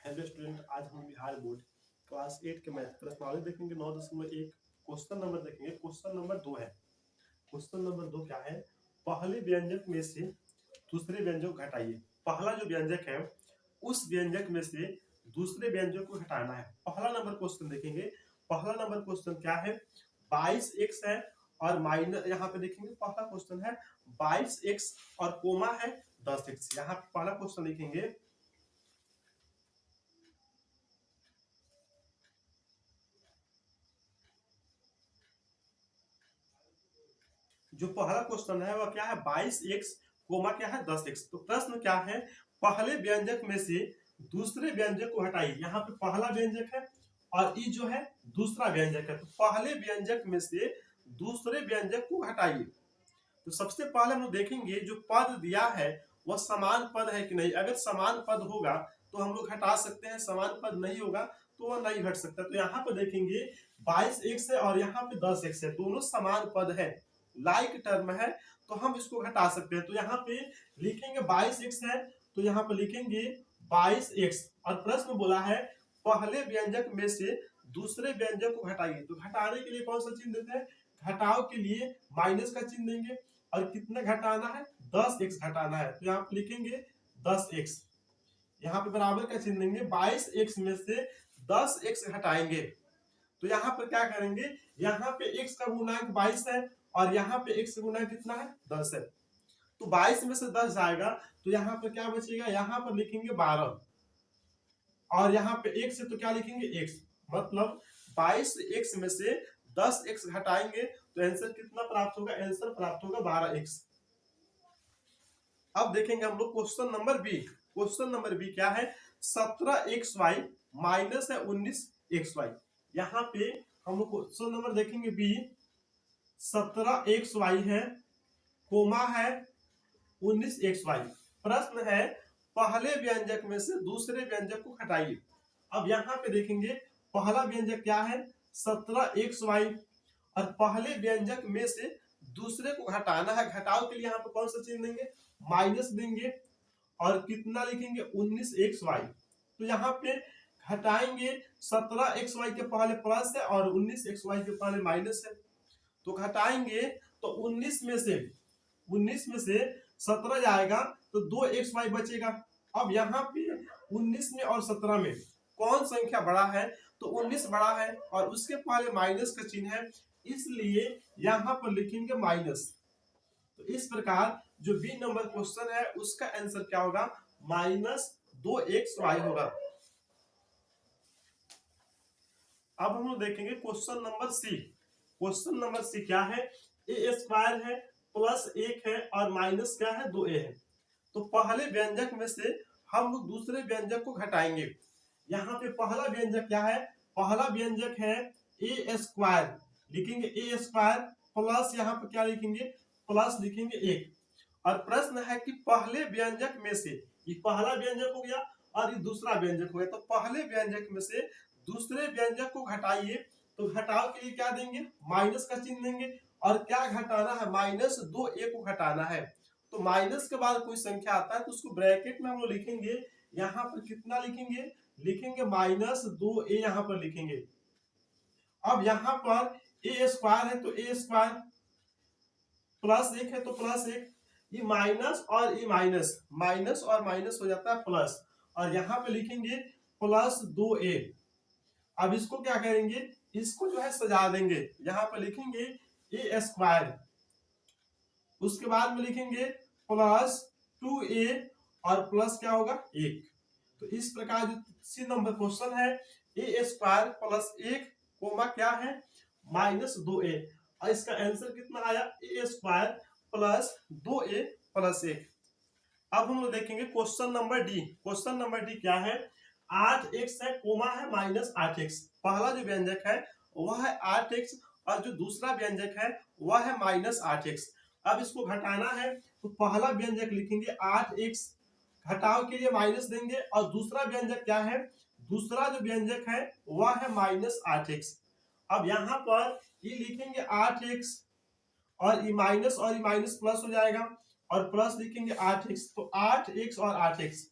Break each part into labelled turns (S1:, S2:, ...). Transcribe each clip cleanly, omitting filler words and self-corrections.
S1: Hello student, आज हम Bihar board class 8 के मैथ प्रश्नावली देखेंगे। 9.1 क्वेश्चन नंबर देखेंगे। क्वेश्चन नंबर 2 है। क्वेश्चन नंबर 2 क्या है? पहले व्यंजक में से दूसरे व्यंजक को घटाइए। पहला जो व्यंजक है उस व्यंजक में से दूसरे व्यंजक को घटाना है। पहला नंबर क्वेश्चन देखेंगे। पहला नंबर क्वेश्चन क्या है? 22x है और माइनस, यहाँ पे देखेंगे पहला क्वेश्चन है 22x और कोमा है 10x। यहाँ पे पहला क्वेश्चन लिखेंगे जो पहला क्वेश्चन है वह क्या है? 22x कोमा क्या है 10x। तो प्रश्न क्या है? पहले व्यंजक में से दूसरे व्यंजक को हटाइए। यहाँ पे पहला व्यंजक है और ये जो है दूसरा व्यंजक है। तो पहले व्यंजक में से दूसरे व्यंजक को हटाइए। तो सबसे पहले हम लोग देखेंगे जो पद दिया है वह समान पद है कि नहीं। अगर समान पद होगा तो हम लोग हटा सकते हैं, समान पद नहीं होगा तो वह नहीं घट सकता। तो यहाँ पे देखेंगे 22x है और यहाँ पे 10x है, दोनों समान पद है, लाइक टर्म है, तो हम इसको घटा सकते हैं। तो यहाँ पे लिखेंगे 22x है तो यहाँ पे लिखेंगे 22x और प्रश्न बोला है पहले व्यंजक में से दूसरे व्यंजक को घटाइए। तो घटाने के लिए कौन सा चिन्ह देते हैं? घटाव के लिए माइनस का चिन्ह देंगे। और कितना घटाना है? 10x घटाना है। तो यहाँ पे लिखेंगे 10x, यहाँ पे बराबर का चिन्ह देंगे। 22x में से 10x घटाएंगे तो यहाँ पर क्या करेंगे? यहाँ पे x का गुणांक 22 है और यहाँ पे x का गुणांक कितना है? 10 है। तो 22 में से 10 जाएगा तो यहाँ पर क्या बचेगा? यहाँ पर लिखेंगे 12 और यहाँ पे x है तो क्या लिखेंगे? x। मतलब 22x में से 10x घटाएंगे तो आंसर कितना प्राप्त होगा? आंसर प्राप्त होगा 12x। अब देखेंगे हम लोग question number B. Question number B क्या है? 17xy माइनस है 19xy। यहाँ पे हम लोग क्वेश्चन नंबर देखेंगे बी। 17xy है, कोमा है 19xy। प्रश्न है पहले व्यंजक में से दूसरे व्यंजक को घटाइए। अब यहाँ पे देखेंगे पहला व्यंजक क्या है? 17xy और पहले व्यंजक में से दूसरे को घटाना है। घटाव के लिए यहाँ पे कौन सा चिन्ह देंगे? माइनस देंगे और कितना लिखेंगे? 19xy। तो यहाँ पे घटाएंगे 17xy के पहले प्लस है और 19xy के पहले माइनस है। तो घटाएंगे तो 19 में से 17 जाएगा तो 2xy बचेगा। अब यहाँ पे 19 में और 17 में कौन संख्या बड़ा है? तो 19 बड़ा है और उसके पहले माइनस का चिन्ह है, इसलिए यहाँ पर लिखेंगे माइनस। तो इस प्रकार जो बी नंबर क्वेश्चन है उसका आंसर क्या होगा? -2xy होगा। अब हम लोग देखेंगे question number C. Question number C क्या है? ए स्क्वायर है प्लस 1 है और माइनस क्या है? 2a है। तो पहले व्यंजक में से हम लोग दूसरे व्यंजक को घटाएंगे। यहाँ पे पहला व्यंजक क्या है? पहला व्यंजक है ए स्क्वायर, लिखेंगे ए स्क्वायर प्लस यहाँ पे क्या लिखेंगे? प्लस लिखेंगे 1। और प्रश्न है कि पहले व्यंजक में से, ये पहला व्यंजक हो गया और ये दूसरा व्यंजक हो गया, तो पहले व्यंजक में से दूसरे व्यंजक को घटाइए। तो घटाव के लिए क्या देंगे? माइनस का चिन्ह देंगे और क्या घटाना है? -2a को घटाना है। तो माइनस के बाद कोई संख्या आता है तो उसको ब्रैकेट में हम लोग लिखेंगे। यहाँ पर कितना लिखेंगे? लिखेंगे -2a, यहाँ पर लिखेंगे। अब यहाँ पर ए स्क्वायर है तो ए स्क्वायर, प्लस 1 है तो प्लस 1, ये माइनस और ये माइनस, माइनस और माइनस हो जाता है प्लस, और यहाँ पे लिखेंगे +2a। अब इसको क्या करेंगे? इसको जो है सजा देंगे। यहाँ पे लिखेंगे ए स्क्वायर, उसके बाद में लिखेंगे +2a और प्लस क्या होगा? 1। तो इस प्रकार जो सी नंबर क्वेश्चन है ए स्क्वायर प्लस 1 कोमा क्या है? -2a। और इसका आंसर कितना आया? ए स्क्वायर प्लस 2a प्लस 1। अब हम लोग देखेंगे question number D. Question number D क्या है? 8x है, कोमा है -8x। पहला जो व्यंजक है वह है 8x और जो दूसरा व्यंजक है वह है -8x। अब इसको घटाना है तो पहला व्यंजक लिखेंगे 8x, घटाव के लिए माइनस देंगे, और दूसरा व्यंजक क्या है? दूसरा जो व्यंजक है वह है -8x। अब यहाँ पर ये लिखेंगे 8x और ये माइनस प्लस हो जाएगा और प्लस लिखेंगे 8x। तो 8x और 8x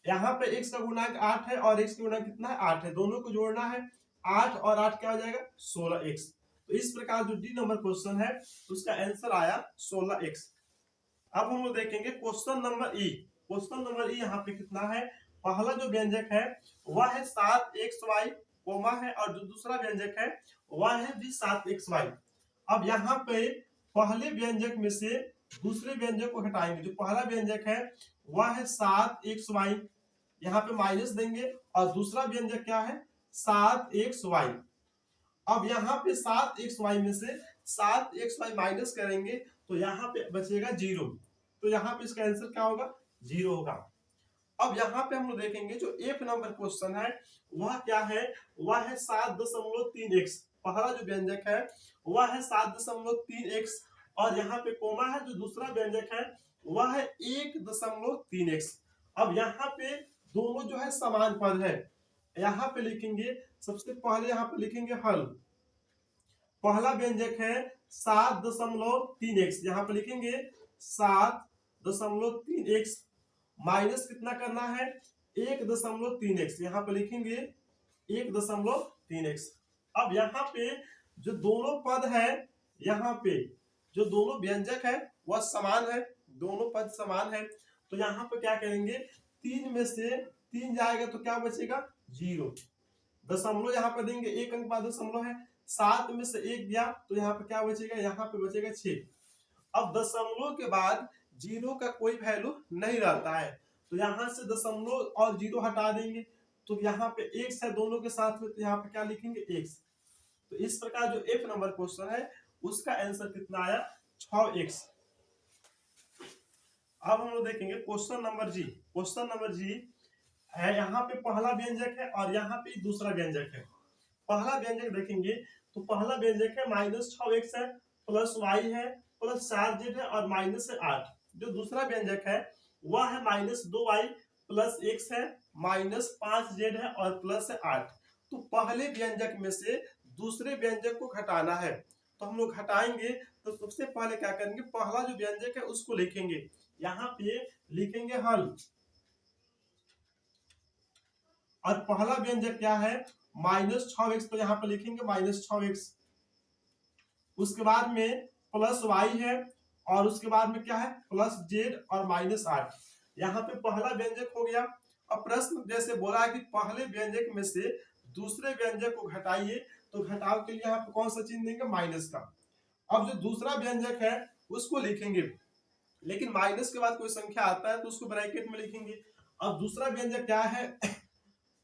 S1: यहाँ पे x का गुणांक 8 है और x का गुणांक कितना है 8 है, दोनों को जोड़ना है। 8 और 8 क्या हो जाएगा 16x। तो इस प्रकार जो डी नंबर क्वेश्चन है उसका आंसर आया 16x। अब हम लोग देखेंगे क्वेश्चन नंबर ई। क्वेश्चन नंबर ई यहाँ पे कितना है, पहला जो व्यंजक है वह है 7xy कोमा है और जो दूसरा व्यंजक है वह है भी 7xy। अब यहाँ पे पहले व्यंजक में से दूसरे व्यंजक को हटाएंगे। जो पहला व्यंजक है वह है 7xy, यहाँ पे माइनस देंगे और दूसरा व्यंजक क्या है 7xy। अब यहाँ पे 7xy में से 7xy माइनस करेंगे तो यहाँ पे बचेगा 0। तो यहाँ पे इसका आंसर क्या होगा 0 होगा। अब यहाँ पे हम लोग देखेंगे जो एक नंबर क्वेश्चन है वह क्या है, वह है 7.3x। पहला जो व्यंजक है वह है 7.3x और यहाँ पे कोमा है, जो दूसरा व्यंजक है वह है 1.3x। अब यहाँ पे दोनों जो है समान पद है। यहाँ पे लिखेंगे, सबसे पहले यहाँ पे लिखेंगे हल। पहला व्यंजक है 7.3x, यहाँ पे लिखेंगे 7.3x माइनस कितना करना है 1.3x, यहाँ पे लिखेंगे 1.3x। अब यहाँ पे जो दोनों पद है, यहाँ पे जो दोनों व्यंजक है वह समान है, दोनों पद समान है। तो यहाँ पे क्या करेंगे, 3 में से 3 जाएगा तो क्या बचेगा 0। दशमलव यहाँ पे देंगे, एक अंक बाद दशमलव है, 7 में से 1 गया तो यहाँ पे क्या बचेगा, यहाँ पे बचेगा 6। अब दशमलव के बाद 0 का कोई वैल्यू नहीं रहता है तो यहाँ से दशमलव और 0 हटा देंगे तो यहाँ पे x है दोनों के साथ में, तो यहाँ पे क्या लिखेंगे x। तो इस प्रकार जो F नंबर क्वेश्चन है उसका आंसर कितना आया 6x। अब हम लोग देखेंगे क्वेश्चन नंबर जी। क्वेश्चन नंबर जी है, यहाँ पे पहला व्यंजक है और यहाँ पे दूसरा व्यंजक है। पहला व्यंजक देखेंगे तो पहला व्यंजक है -6x है प्लस y है प्लस 4z है और माइनस है 8। जो दूसरा व्यंजक है वह है -2y प्लस x है माइनस 5z है और प्लस है 8। तो पहले व्यंजक में से दूसरे व्यंजक को घटाना है, तो हम लोग घटाएंगे। तो सबसे पहले क्या करेंगे, पहला जो व्यंजक है उसको लिखेंगे, यहाँ पे लिखेंगे हल। और पहला व्यंजक क्या है -6x, तो यहाँ पे लिखेंगे -6x। उसके बाद में प्लस y है और उसके बाद में क्या है प्लस z और -8। यहाँ पे पहला व्यंजक हो गया। अब प्रश्न जैसे बोला है कि पहले व्यंजक में से दूसरे व्यंजक को घटाइए, तो घटाव के लिए यहाँ पे कौन सा चिन्ह देंगे, माइनस का। अब जो दूसरा व्यंजक है उसको लिखेंगे, लेकिन माइनस के बाद कोई संख्या आता है तो उसको ब्रैकेट में लिखेंगे। अब दूसरा व्यंजक क्या है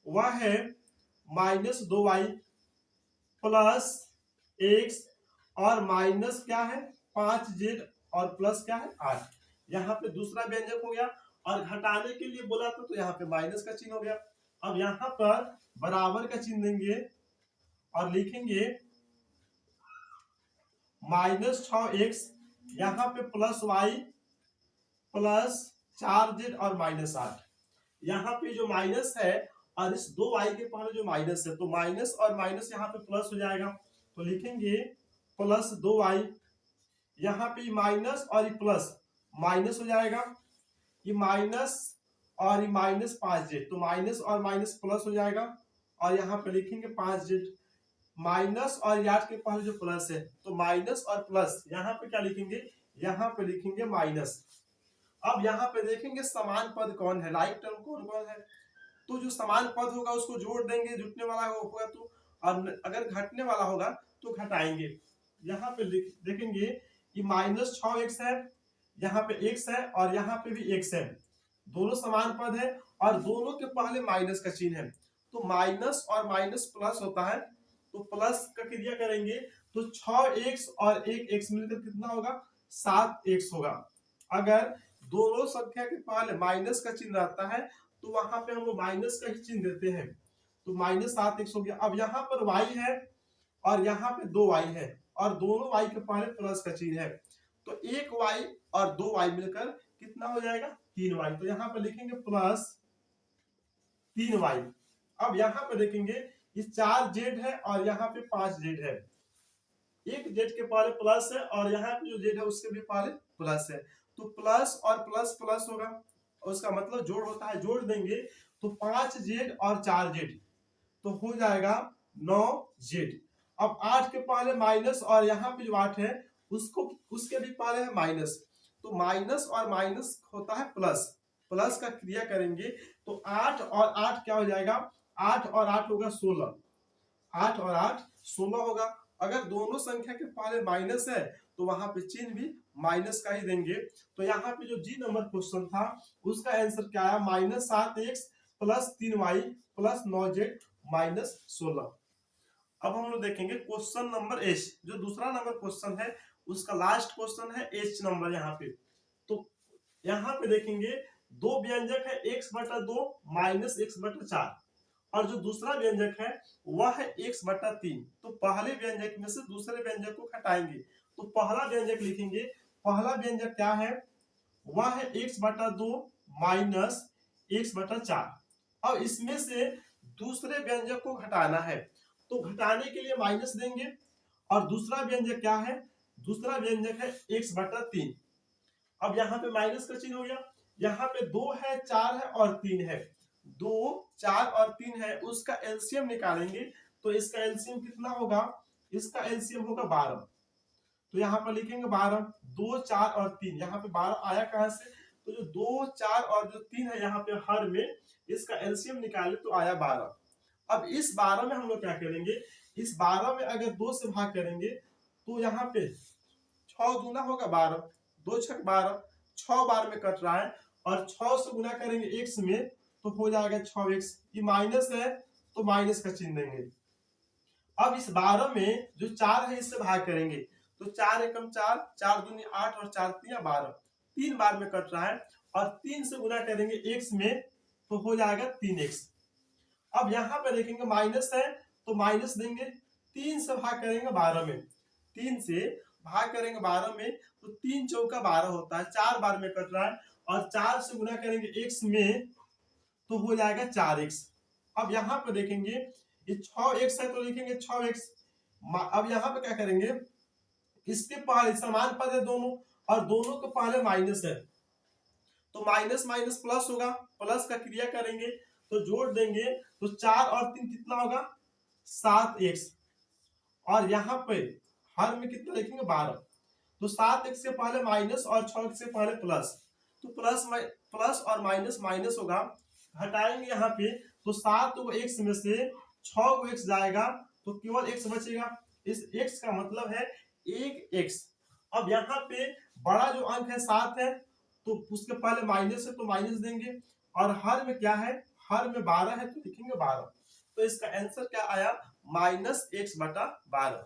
S1: वह है -2y प्लस x और माइनस क्या है 5z और प्लस क्या है 8। यहाँ पे दूसरा व्यंजक हो गया और घटाने के लिए बोला था तो यहाँ पे माइनस का चिन्ह हो गया। अब यहाँ पर बराबर का चिन्ह देंगे और लिखेंगे -6x, यहाँ पे प्लस y प्लस 4z और -8। यहाँ पे जो माइनस है और इस 2y के पहले जो माइनस है, तो माइनस और माइनस यहाँ पे प्लस हो जाएगा, तो लिखेंगे प्लस 2y। यहाँ पे माइनस और ये प्लस माइनस हो जाएगा, ये माइनस और ये माइनस 5z, तो माइनस और माइनस प्लस हो जाएगा और यहाँ पे लिखेंगे 5z। माइनस और 8 के पहले जो प्लस है तो माइनस और प्लस, यहाँ पे क्या लिखेंगे, यहाँ पे लिखेंगे माइनस। अब यहाँ पे देखेंगे समान पद कौन है, लाइक टर्म कौन कौन है। तो जो समान पद होगा उसको जोड़ देंगे, जुटने वाला होगा तो, और अगर घटने वाला होगा तो घटाएंगे। यहाँ पे देखेंगे कि -6x है, यहाँ पे x है और यहाँ पे भी x है, दोनों समान पद है और दोनों के पहले माइनस का चिन्ह है। तो माइनस और माइनस प्लस होता है, तो प्लस का क्रिया करेंगे तो 6x और 1x मिलकर कितना होगा 7x होगा। अगर दोनों संख्या के पहले माइनस का चिन्ह रहता है तो वहां पे हम लोग माइनस का ही चिन्ह देते हैं, तो -7x हो गया। अब यहाँ पर y है और यहाँ पे 2y है और दोनों y के पहले प्लस का चिन्ह है, तो 1y और 2y मिलकर कितना हो जाएगा 3y। तो यहाँ पे लिखेंगे प्लस 3y। अब यहाँ पे देखेंगे ये 4z है और यहाँ पे 5z है, एक z के पहले प्लस है और यहाँ पे जो z है उसके भी पहले प्लस है, तो प्लस और प्लस प्लस होगा और उसका मतलब जोड़ होता है, जोड़ देंगे तो 5z और 4z, तो हो जाएगा 9z। अब 8 के पहले माइनस और यहाँ पे जो 8 है उसको उसके भी पहले है माइनस, तो माइनस और माइनस होता है प्लस, प्लस का क्रिया करेंगे तो 8 और 8 क्या हो जाएगा, 8 और 8 होगा 16, 8 और 8 16 होगा। अगर दोनों संख्या के पहले माइनस है तो वहां पे चिन्ह भी माइनस का ही देंगे। तो यहाँ पे जो जी नंबर क्वेश्चन था उसका आंसर क्या आया, -7x plus 3y plus 9z minus 16। अब हम लोग देखेंगे क्वेश्चन नंबर एच, जो दूसरा नंबर क्वेश्चन है उसका लास्ट क्वेश्चन है एच नंबर यहाँ पे। तो यहाँ पे देखेंगे दो व्यंजक है x/2 माइनस x/4 और जो दूसरा व्यंजक है वह है x/3। तो पहले व्यंजक में से दूसरे व्यंजक को घटाएंगे, तो पहला व्यंजक लिखेंगे, पहला व्यंजक क्या है, वह है x/2 माइनस x/4। अब इसमें से दूसरे व्यंजक को घटाना है, तो घटाने के लिए माइनस देंगे और दूसरा व्यंजक क्या है, दूसरा व्यंजक है x/3। अब यहाँ पे माइनस का चिन्ह हो गया, यहाँ पे 2 है 4 है और 3 है, 2 4 और 3 है, उसका एलसीएम निकालेंगे तो इसका एलसीएम कितना होगा, इसका एलसीएम होगा 12। तो यहाँ पर लिखेंगे 12, 2 4 और 3, यहाँ पे 12 आया कहां से, तो जो 2 4 और जो 3 है यहाँ पे हर में इसका एलसीएम निकाले तो आया 12। अब इस 12 में हम लोग क्या करेंगे, इस 12 में अगर 2 से भाग करेंगे तो यहाँ पे 6 दूना होगा 12, 2 6 12, 6 बार में कट रहा है और 6 से गुना करेंगे x में तो हो जाएगा 6x, ये माइनस है तो माइनस का चिन्ह देंगे। अब इस 12 में जो 4 है इससे भाग करेंगे तो 4 एकम 4, 4 दूनी 8 और 4 तिया 12, 3 बार में कट रहा है और 3 से गुना करेंगे x में तो हो जाएगा 3x। अब यहाँ पे देखेंगे माइनस है तो माइनस देंगे, 3 से भाग करेंगे 12 में, 3 से भाग करेंगे 12 में तो 3 चौका 12 होता है, 4 बार में कट रहा है और 4 से गुना करेंगे x में तो हो जाएगा 4x। अब यहाँ पे देखेंगे ये 6x है तो लिखेंगे 6x। अब यहाँ पे क्या करेंगे, इसके पहले समान पद है दोनों और दोनों के पहले माइनस है तो माइनस माइनस प्लस होगा, प्लस का क्रिया करेंगे तो जोड़ देंगे तो 4 और 3 कितना होगा 7x और यहाँ पे हर में कितना लिखेंगे 12, तो 7x के पहले माइनस और 6x से पहले प्लस, तो प्लस और माइनस माइनस होगा, घटाएंगे यहाँ पे तो 7 को x में से 6 को x जाएगा तो केवल x बचेगा, इस x का मतलब है 1x। अब यहाँ पे बड़ा जो अंक है 7 है तो उसके पहले माइनस है तो माइनस देंगे और हर में क्या है, हर में 12 है तो लिखेंगे 12। तो इसका आंसर क्या आया, -x/12।